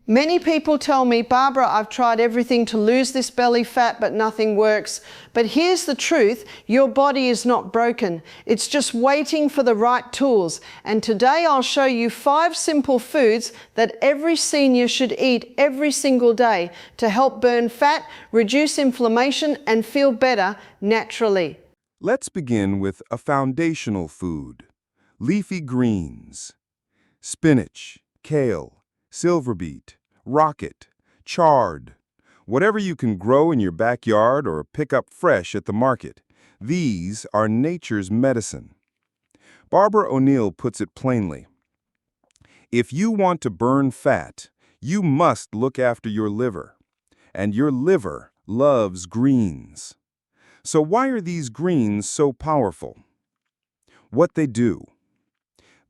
Many people tell me, Barbara, I've tried everything to lose this belly fat, but nothing works. But here's the truth, your body is not broken. It's just waiting for the right tools. And today I'll show you 5 simple foods that every senior should eat every single day to help burn fat, reduce inflammation, and feel better naturally. Let's begin with a foundational food: leafy greens. Spinach, kale, silver beet, rocket, chard. Whatever you can grow in your backyard or pick up fresh at the market, these are nature's medicine. Barbara O'Neill puts it plainly: if you want to burn fat, you must look after your liver. And your liver loves greens. So why are these greens so powerful? What they do: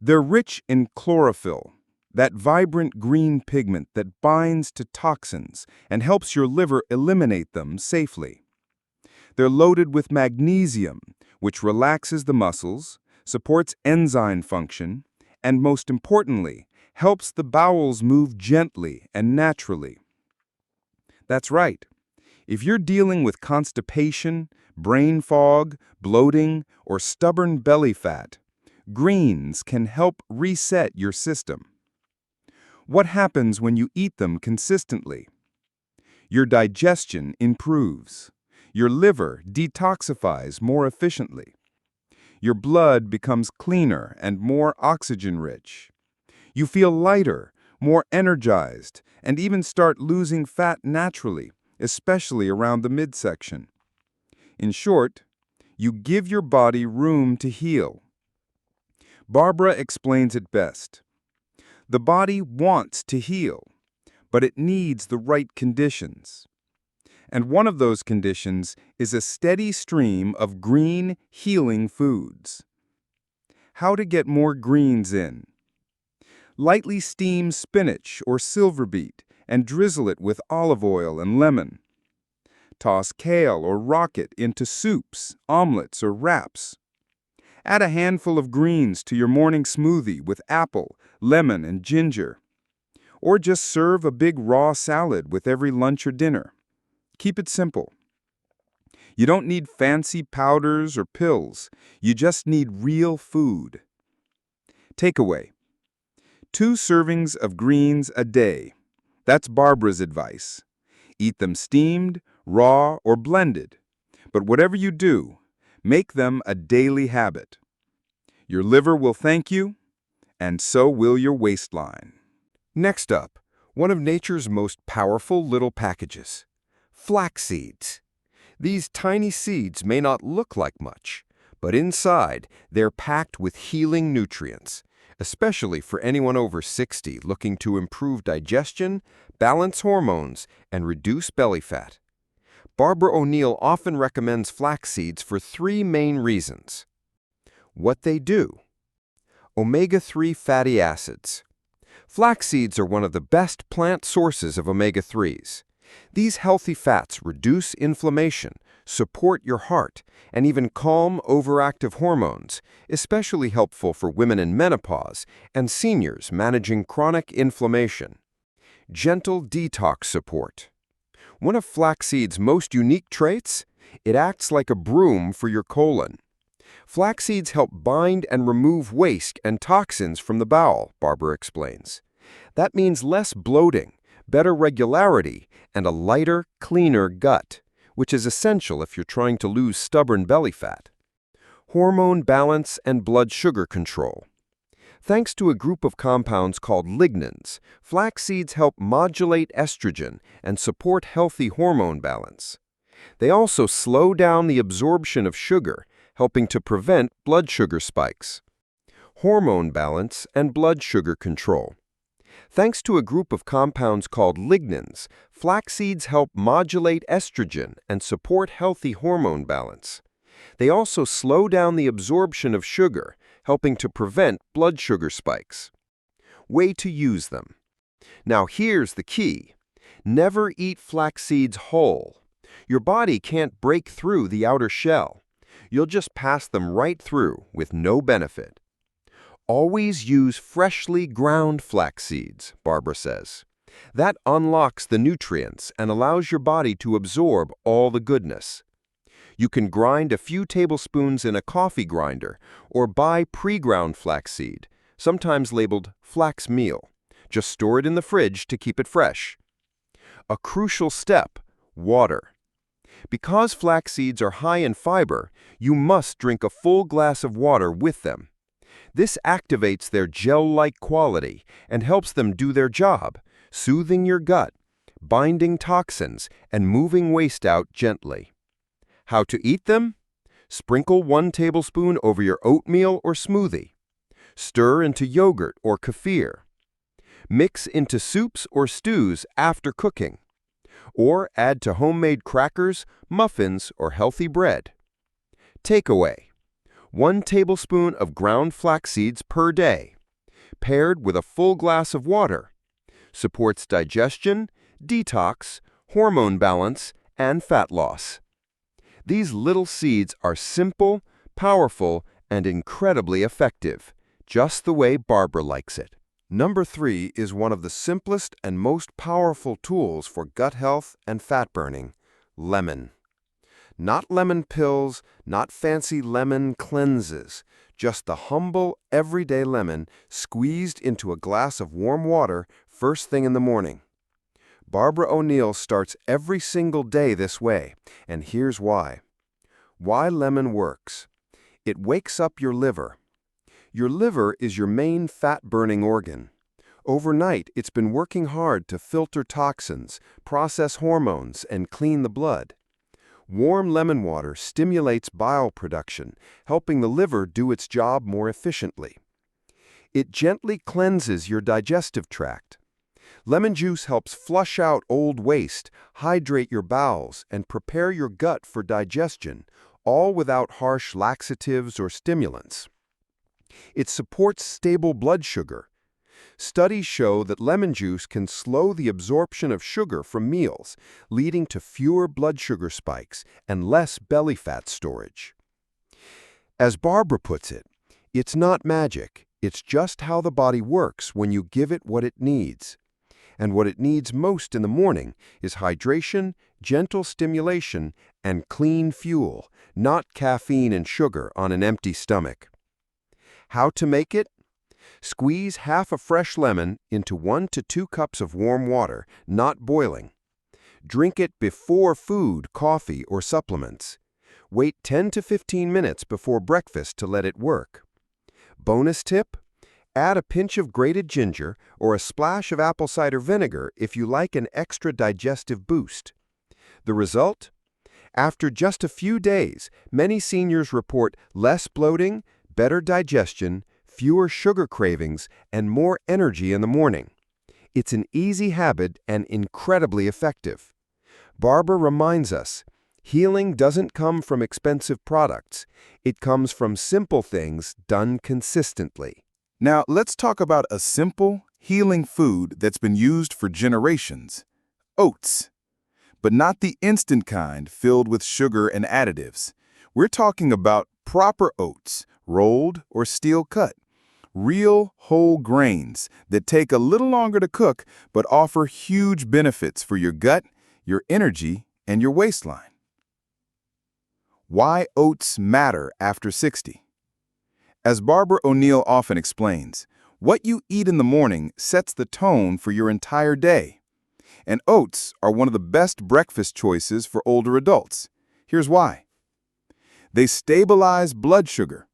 they're rich in chlorophyll, that vibrant green pigment that binds to toxins and helps your liver eliminate them safely. They're loaded with magnesium, which relaxes the muscles, supports enzyme function, and most importantly, helps the bowels move gently and naturally. That's right. If you're dealing with constipation, brain fog, bloating, or stubborn belly fat, greens can help reset your system. What happens when you eat them consistently? Your digestion improves. Your liver detoxifies more efficiently. Your blood becomes cleaner and more oxygen-rich. You feel lighter, more energized, and even start losing fat naturally, especially around the midsection. In short, you give your body room to heal. Barbara explains it best. The body wants to heal, but it needs the right conditions. And one of those conditions is a steady stream of green, healing foods. How to get more greens in? Lightly steam spinach or silver beet and drizzle it with olive oil and lemon. Toss kale or rocket into soups, omelets, or wraps. Add a handful of greens to your morning smoothie with apple, lemon, and ginger. Or just serve a big raw salad with every lunch or dinner. Keep it simple. You don't need fancy powders or pills. You just need real food. Takeaway: 2 servings of greens a day. That's Barbara's advice. Eat them steamed, raw, or blended. But whatever you do, make them a daily habit. Your liver will thank you, and so will your waistline. Next up, one of nature's most powerful little packages: flax seeds. These tiny seeds may not look like much, but inside they're packed with healing nutrients, especially for anyone over 60 looking to improve digestion, balance hormones, and reduce belly fat. Barbara O'Neill often recommends flax seeds for 3 main reasons. What they do: omega-3 fatty acids. Flax seeds are one of the best plant sources of omega-3s. These healthy fats reduce inflammation, support your heart, and even calm overactive hormones, especially helpful for women in menopause and seniors managing chronic inflammation. Gentle detox support. One of flaxseed's most unique traits: it acts like a broom for your colon. Flax seeds help bind and remove waste and toxins from the bowel, Barbara explains. That means less bloating, better regularity, and a lighter, cleaner gut, which is essential if you're trying to lose stubborn belly fat. Hormone balance and blood sugar control. Thanks to a group of compounds called lignans, flax seeds help modulate estrogen and support healthy hormone balance. They also slow down the absorption of sugar, helping to prevent blood sugar spikes. Hormone balance and blood sugar control. Thanks to a group of compounds called lignans, flax seeds help modulate estrogen and support healthy hormone balance. They also slow down the absorption of sugar, helping to prevent blood sugar spikes. Way to use them. Now here's the key. Never eat flax seeds whole. Your body can't break through the outer shell. You'll just pass them right through with no benefit. Always use freshly ground flax seeds, Barbara says. That unlocks the nutrients and allows your body to absorb all the goodness. You can grind a few tablespoons in a coffee grinder or buy pre-ground flaxseed, sometimes labeled flax meal. Just store it in the fridge to keep it fresh. A crucial step, water. Because flax seeds are high in fiber, you must drink a full glass of water with them. This activates their gel-like quality and helps them do their job, soothing your gut, binding toxins, and moving waste out gently. How to eat them? Sprinkle 1 tablespoon over your oatmeal or smoothie. Stir into yogurt or kefir. Mix into soups or stews after cooking. Or add to homemade crackers, muffins, or healthy bread. Takeaway: 1 tablespoon of ground flax seeds per day, paired with a full glass of water. Supports digestion, detox, hormone balance, and fat loss. These little seeds are simple, powerful, and incredibly effective, just the way Barbara likes it. Number 3 is one of the simplest and most powerful tools for gut health and fat burning: lemon. Not lemon pills, not fancy lemon cleanses, just the humble, everyday lemon squeezed into a glass of warm water first thing in the morning. Barbara O'Neill starts every single day this way, and here's why. Why lemon works. It wakes up your liver. Your liver is your main fat-burning organ. Overnight, it's been working hard to filter toxins, process hormones, and clean the blood. Warm lemon water stimulates bile production, helping the liver do its job more efficiently. It gently cleanses your digestive tract. Lemon juice helps flush out old waste, hydrate your bowels, and prepare your gut for digestion, all without harsh laxatives or stimulants. It supports stable blood sugar. Studies show that lemon juice can slow the absorption of sugar from meals, leading to fewer blood sugar spikes and less belly fat storage. As Barbara puts it, it's not magic, it's just how the body works when you give it what it needs. And what it needs most in the morning is hydration, gentle stimulation, and clean fuel, not caffeine and sugar on an empty stomach. How to make it? Squeeze half a fresh lemon into 1 to 2 cups of warm water, not boiling. Drink it before food, coffee, or supplements. Wait 10 to 15 minutes before breakfast to let it work. Bonus tip: add a pinch of grated ginger or a splash of apple cider vinegar if you like an extra digestive boost. The result? After just a few days, many seniors report less bloating, better digestion, fewer sugar cravings, and more energy in the morning. It's an easy habit and incredibly effective. Barbara reminds us, healing doesn't come from expensive products. It comes from simple things done consistently. Now, let's talk about a simple, healing food that's been used for generations: oats. But not the instant kind filled with sugar and additives. We're talking about proper oats, rolled or steel cut. Real whole grains that take a little longer to cook but offer huge benefits for your gut, your energy, and your waistline. Why oats matter after 60. As Barbara O'Neill often explains, what you eat in the morning sets the tone for your entire day. And oats are one of the best breakfast choices for older adults. Here's why. They stabilize blood sugar.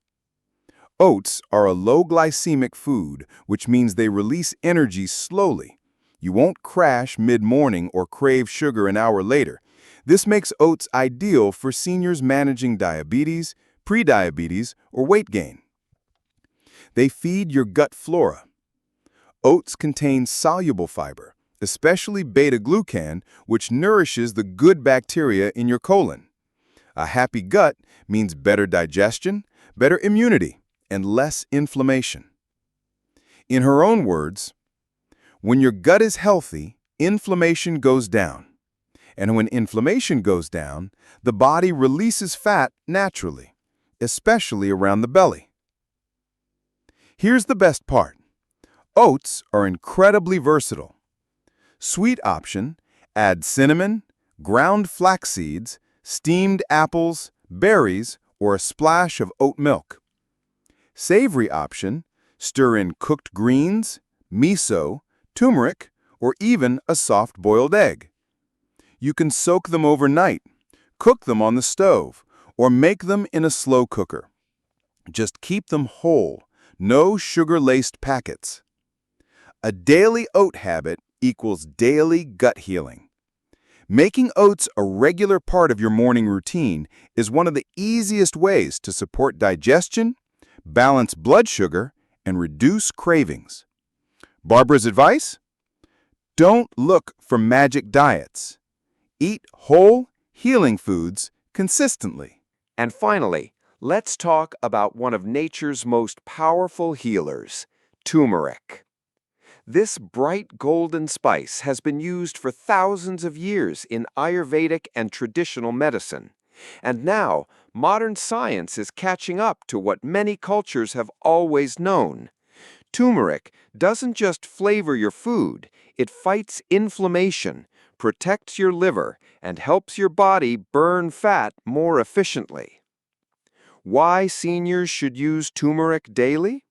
Oats are a low-glycemic food, which means they release energy slowly. You won't crash mid-morning or crave sugar an hour later. This makes oats ideal for seniors managing diabetes, prediabetes, or weight gain. They feed your gut flora. Oats contain soluble fiber, especially beta-glucan, which nourishes the good bacteria in your colon. A happy gut means better digestion, better immunity, and less inflammation. In her own words, when your gut is healthy, inflammation goes down. And when inflammation goes down, the body releases fat naturally, especially around the belly. Here's the best part. Oats are incredibly versatile. Sweet option, add cinnamon, ground flax seeds, steamed apples, berries, or a splash of oat milk. Savory option, stir in cooked greens, miso, turmeric, or even a soft-boiled egg. You can soak them overnight, cook them on the stove, or make them in a slow cooker. Just keep them whole, no sugar-laced packets. A daily oat habit equals daily gut healing. Making oats a regular part of your morning routine is one of the easiest ways to support digestion, balance blood sugar, and reduce cravings. Barbara's advice? Don't look for magic diets. Eat whole, healing foods consistently. And finally, let's talk about one of nature's most powerful healers, turmeric. This bright golden spice has been used for thousands of years in Ayurvedic and traditional medicine. And now, modern science is catching up to what many cultures have always known. Turmeric doesn't just flavor your food, it fights inflammation, protects your liver, and helps your body burn fat more efficiently. Why seniors should use turmeric daily?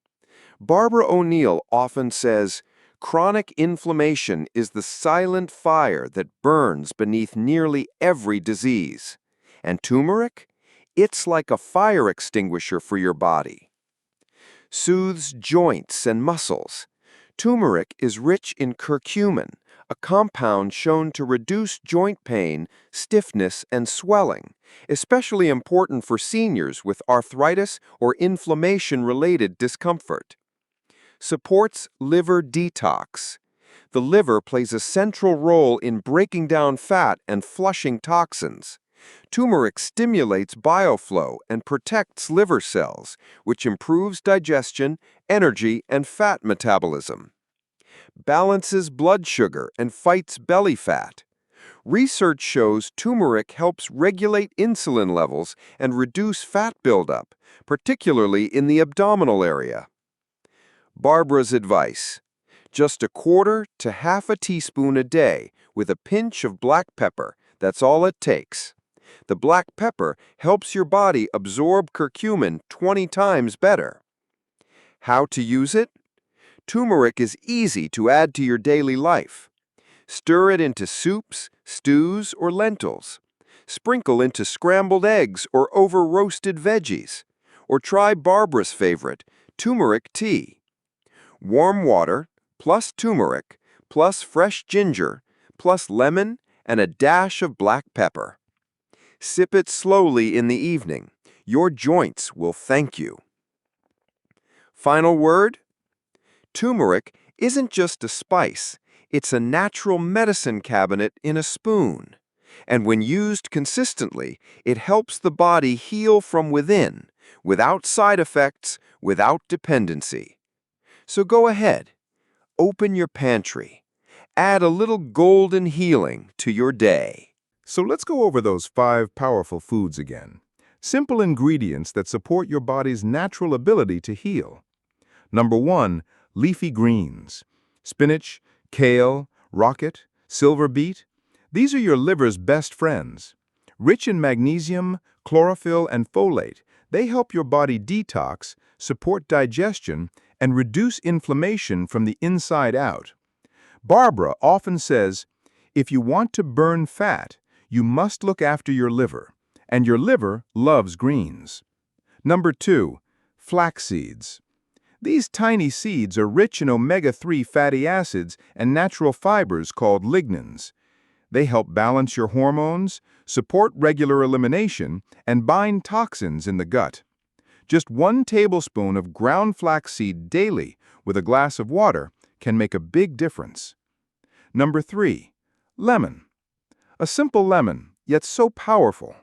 Barbara O'Neill often says, "Chronic inflammation is the silent fire that burns beneath nearly every disease. And turmeric? It's like a fire extinguisher for your body." Soothes joints and muscles. Turmeric is rich in curcumin, a compound shown to reduce joint pain, stiffness, and swelling, especially important for seniors with arthritis or inflammation-related discomfort. Supports liver detox. The liver plays a central role in breaking down fat and flushing toxins. Turmeric stimulates bioflow and protects liver cells, which improves digestion, energy, and fat metabolism. Balances blood sugar and fights belly fat. Research shows turmeric helps regulate insulin levels and reduce fat buildup, particularly in the abdominal area. Barbara's advice: just a quarter to half a teaspoon a day with a pinch of black pepper. That's all it takes. The black pepper helps your body absorb curcumin 20 times better. How to use it? Turmeric is easy to add to your daily life. Stir it into soups, stews, or lentils. Sprinkle into scrambled eggs or over roasted veggies. Or try Barbara's favorite, turmeric tea. Warm water, plus turmeric, plus fresh ginger, plus lemon, and a dash of black pepper. Sip it slowly in the evening. Your joints will thank you. Final word? Turmeric isn't just a spice. It's a natural medicine cabinet in a spoon. And when used consistently, it helps the body heal from within, without side effects, without dependency. So go ahead, open your pantry, add a little golden healing to your day. So let's go over those 5 powerful foods again. Simple ingredients that support your body's natural ability to heal. Number 1, leafy greens. Spinach, kale, rocket, silver beet. These are your liver's best friends. Rich in magnesium, chlorophyll, and folate, they help your body detox, support digestion, and reduce inflammation from the inside out. Barbara often says, if you want to burn fat, you must look after your liver, and your liver loves greens. Number 2, flax seeds. These tiny seeds are rich in omega-3 fatty acids and natural fibers called lignans. They help balance your hormones, support regular elimination, and bind toxins in the gut. Just 1 tablespoon of ground flaxseed daily with a glass of water can make a big difference. Number 3, lemon. A simple lemon, yet so powerful.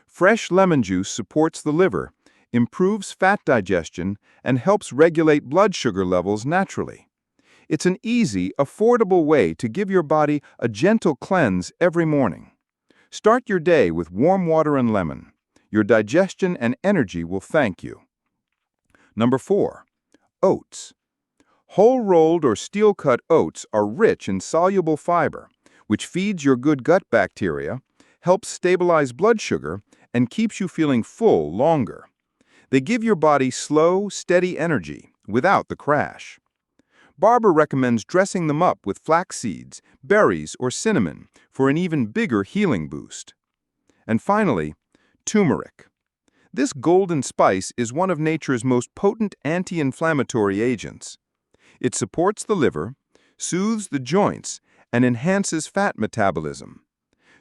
Fresh lemon juice supports the liver, improves fat digestion, and helps regulate blood sugar levels naturally. It's an easy, affordable way to give your body a gentle cleanse every morning. Start your day with warm water and lemon. Your digestion and energy will thank you. Number 4, oats. Whole rolled or steel-cut oats are rich in soluble fiber, which feeds your good gut bacteria, helps stabilize blood sugar, and keeps you feeling full longer. They give your body slow, steady energy without the crash. Barbara recommends dressing them up with flax seeds, berries, or cinnamon for an even bigger healing boost. And finally, turmeric. This golden spice is one of nature's most potent anti-inflammatory agents. It supports the liver, soothes the joints, and enhances fat metabolism.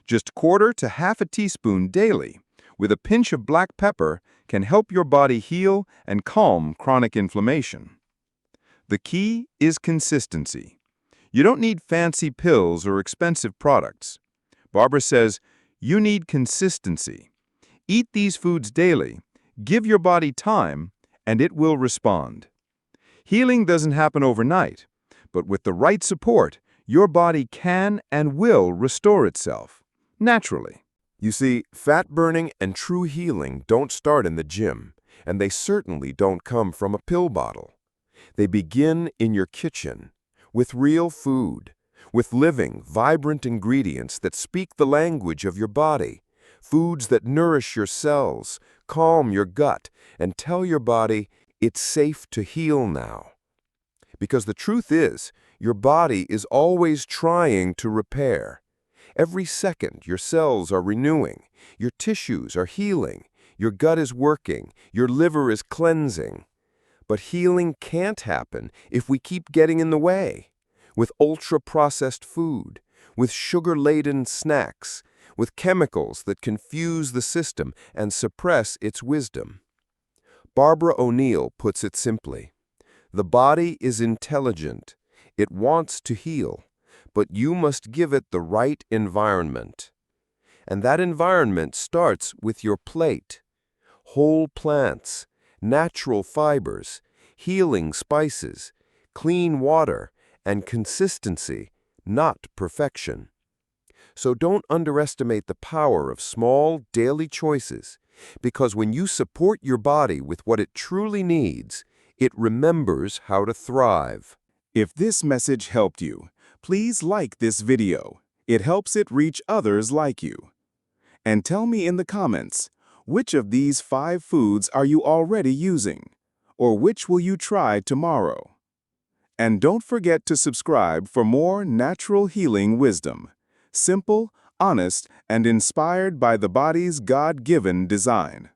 Just quarter to half a teaspoon daily, with a pinch of black pepper, can help your body heal and calm chronic inflammation. The key is consistency. You don't need fancy pills or expensive products. Barbara says, you need consistency. Eat these foods daily, give your body time, and it will respond. Healing doesn't happen overnight, but with the right support, your body can and will restore itself, naturally. You see, fat burning and true healing don't start in the gym, and they certainly don't come from a pill bottle. They begin in your kitchen, with real food, with living, vibrant ingredients that speak the language of your body, foods that nourish your cells, calm your gut, and tell your body it's safe to heal now. Because the truth is, your body is always trying to repair. Every second, your cells are renewing, your tissues are healing, your gut is working, your liver is cleansing. But healing can't happen if we keep getting in the way, with ultra-processed food, with sugar-laden snacks, with chemicals that confuse the system and suppress its wisdom. Barbara O'Neill puts it simply, the body is intelligent, it wants to heal, but you must give it the right environment. And that environment starts with your plate. Whole plants, natural fibers, healing spices, clean water, and consistency, not perfection. So don't underestimate the power of small, daily choices, because when you support your body with what it truly needs, it remembers how to thrive. If this message helped you, please like this video. It helps it reach others like you. And tell me in the comments, which of these 5 foods are you already using? Or which will you try tomorrow? And don't forget to subscribe for more natural healing wisdom. Simple, honest, and inspired by the body's God-given design.